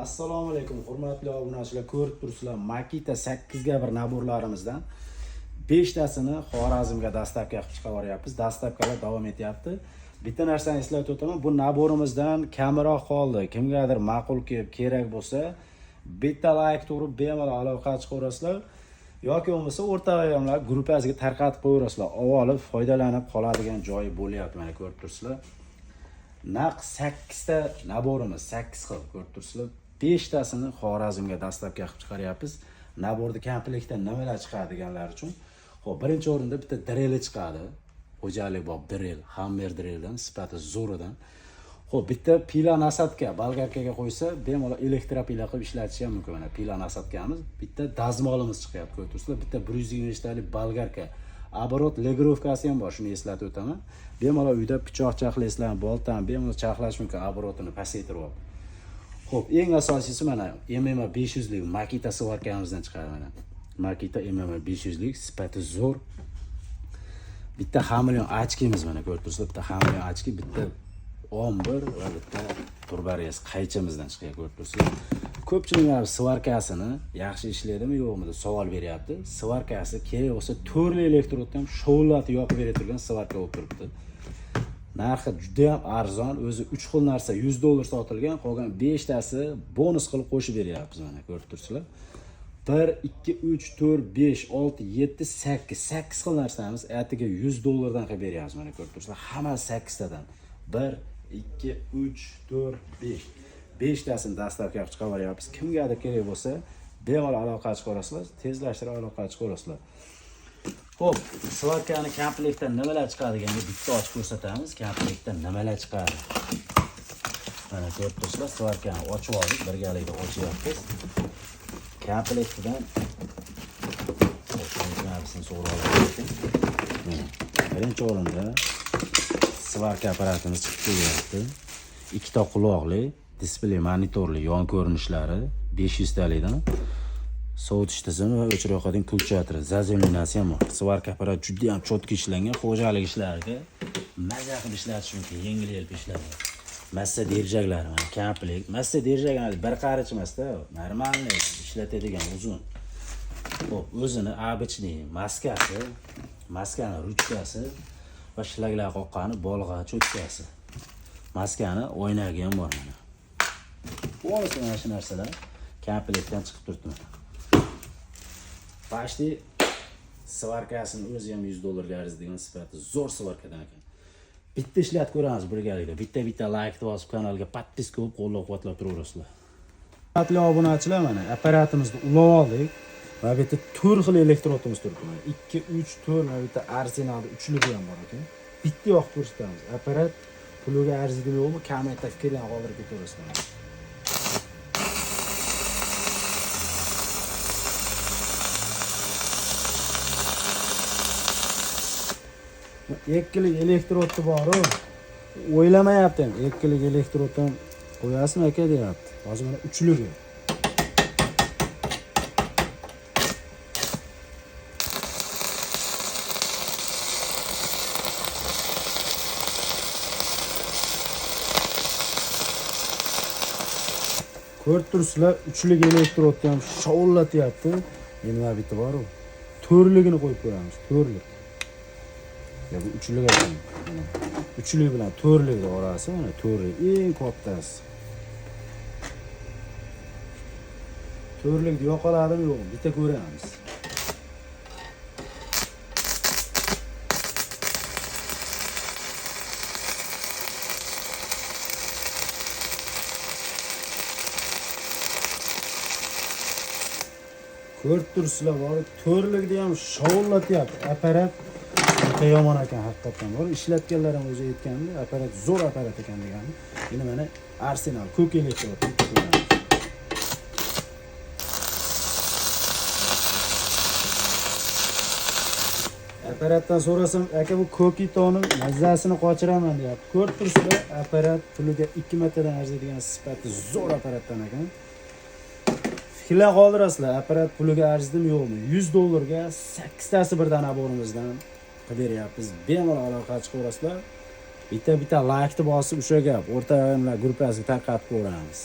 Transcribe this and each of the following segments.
Assalomu alaykum, hurmatli obunachilar. Ko'rib turibsizlar, Makita 8 ga 1 naborlarimizdan 5 tasini Xorazmga dastavka qilib chiqaryapmiz. Dastavkalar davom etyapti. Bitta narsani eslatib o'taman, bu naborimizdan kamroq qoldi. Kimgadir ma'qul kelib kerak bo'lsa, bitta like urib bemalol aloqa chiqarasizlar yoki bo'lmasa o'rtag'ayamlar gruppasiga tarqatib qo'yasizlar. Olib foydalanib qoladigan joyi bo'lyapti, mana ko'rib turibsizlar. Naq 8 ta naborimiz, 8 xil ko'rib turibsizlar. 5 tasini Xorazmga dastavka qilib chiqaryapmiz. Naborda komplektdan nimalar chiqadi deganlar uchun. Xo'p, birinchi o'rinda bitta drill chiqadi. Xo'jalik bor drill, hammer drilldan, sifati zo'ridan. Xo'p, bitta pila nasadka, bolgarkaga qo'ysa, bemalol elektropila qilib ishlatish ham mumkin. Mana pila nasadkamiz, bitta dazmolimiz chiqyapti ko'rib turibsizlar. Bitta 120 talik bolgarka. Оборот legirovkasi ham bor, shuni eslatib o'taman. Bemalol uyda pichoq chaqlaysizlar, boltani bemalol chaqlash mumkin, oborotini pasaytirib olib. Xo'p, eng asosiysi mana MMA 500 lik Makita svarkamizdan chiqadi mana. Makita MMA 500 lik, sifati zo'r. Bitta hamilyon ochkimiz mana ko'rib turibsizlar, bitta hamilyon ochki, bitta 11 va bitta turbariyas qaychimizdan chiqadi ko'rib turibsizlar. Ko'pchiliklar svarkasini yaxshi ishlaydimi yo'qmi deb savol beryapti. Svarkasi kerak bo'lsa 4 li elektrodni ham shovullatib yoqib beradigan svarka bo'lib turibdi. Narxi juda ham arzon, o'zi 3 xil narsa $100 sotilgan, qolgan 5 tasi bonus qilib qo'shib beryapmiz mana ko'rib turibsizlar. 1 2 3 4 5 6 7 8 8 xil narsamiz atiga $100 dan qilib beryapmiz mana ko'rib turibsizlar. Hamma 8 tadan 1 2 3 4 5 5 tasini dastavka qilib chiqaryapmiz. Kimgadir kerak bo'lsa, bemalol aloqa chiqarasizlar, tezlashtirib aloqa chiqarasizlar. Xo'p, svarkani komplektdan nimalar chiqadi deganda bitta ochib ko'rsatamiz. Komplektdan nimalar chiqadi? Mana ko'rib turibsizlar, svarkani ochib oldik, birgalikda ochyapmiz. Komplektidan o'shanisini so'rab oldik. Birinchi o'rinda svarka apparatimiz chiqib kelyapti. Ikkita quloqli, displey monitorli yon ko'rinishlari 500 talikdan. Sovutish tizimi va o'chiriqning pulchatri, zazillinasi ham bor. Svarka apparat juda ham cho'tki ishlangan, xo'jalik ishlariga maza qilib ishlatish mumkin, yengil-yelpi ishlarga. Massa derjaklari mana komplekt. Massa derjaklari bir qarich emas-da, normalniy ishlatadigan uzun. Xo'p, o'zini обычный maskasi, maskani ruchkasi va shlaglar qoqqani bolg'a cho'tkasi. Maskani o'ynagi ham bor mana. Bo'lsa mana shu narsalar komplektdan chiqib turibdi mana. Почти svarkasini o'zi ham $100 ga arziydigan sifati zo'r svarkadan ekan. Bitta ishlatib ko'ramiz birgalikda. Bitta like bosib kanalga podpiska qilib qo'llab-quvvatlab turaverasizlar. Hurmatli obunachilar, mana apparatimizni ulab oldik va bu yerda 4 xil elektrodimiz turibdi. 2 3 4 va bitta arsenalda uchligi ham bor ekan. Bitta yoqib ko'rsatamiz. Apparat puliga arziydi yo'qmi? Kommentda fikrlarni qoldirib ketaverasizlar. Ekkilik elektrodni bor-ku. O'ylamayapti ham. Ekkilik elektrodni qo'yasizmi aka deyapti. Hozir mana uchligi. Ko'rib turibsizlar, uchlik elektrodni ham shovullatyapti. Nima bitta bor-ku. To'rligini qo'yib qo'yamiz, to'rlik. Ya bu uchlik ekan. Uchlik bilan to'rlikni orasi mana to'rlik eng kattasi. To'rlikni yoqaladimi yo'qmi? Bitta ko'ramiz. Ko'rib turibsizlar, bor to'rlikni ham shovullatyapti. Apparat yomon ekan haqiqatan. Bor ishlatganlar ham o'zi aytgandi, apparat zo'r apparat ekan degani. Endi mana Arsenal ko'k elektrod. Apparatdan so'rasam, aka bu ko'kitoni mazzasini qochiraman deyapti. Ko'rib turibsizlar, apparat puliga 2 martadan arziydigan sifati zo'r apparatdan ekan. Fikrlar qoldirasizlar, apparat puliga arziydimi yo'qmi? $100 ga 8 tasi birdan aborimizdan beryapmiz. Bemalol aloqa chiqarasizlar. Bitta like bosib o'sha gap o'rtag'ayamlar gruppasiga tarqatib qo'yamiz.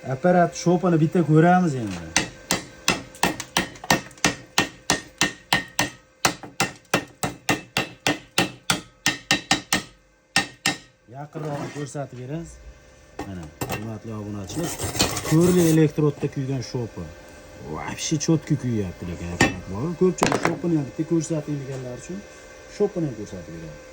Apparat shopini bitta ko'ramiz endi. Yaqinroq ko'rsatib beramiz. Mana, hurmatli obunachilar, ko'rli elektrodda kuygan shopi. Вообще четко kuyyapti lekin apparat bor. Ko'pchilik shopini ham bitta ko'rsating deganlar uchun shopini ham ko'rsatib beraman.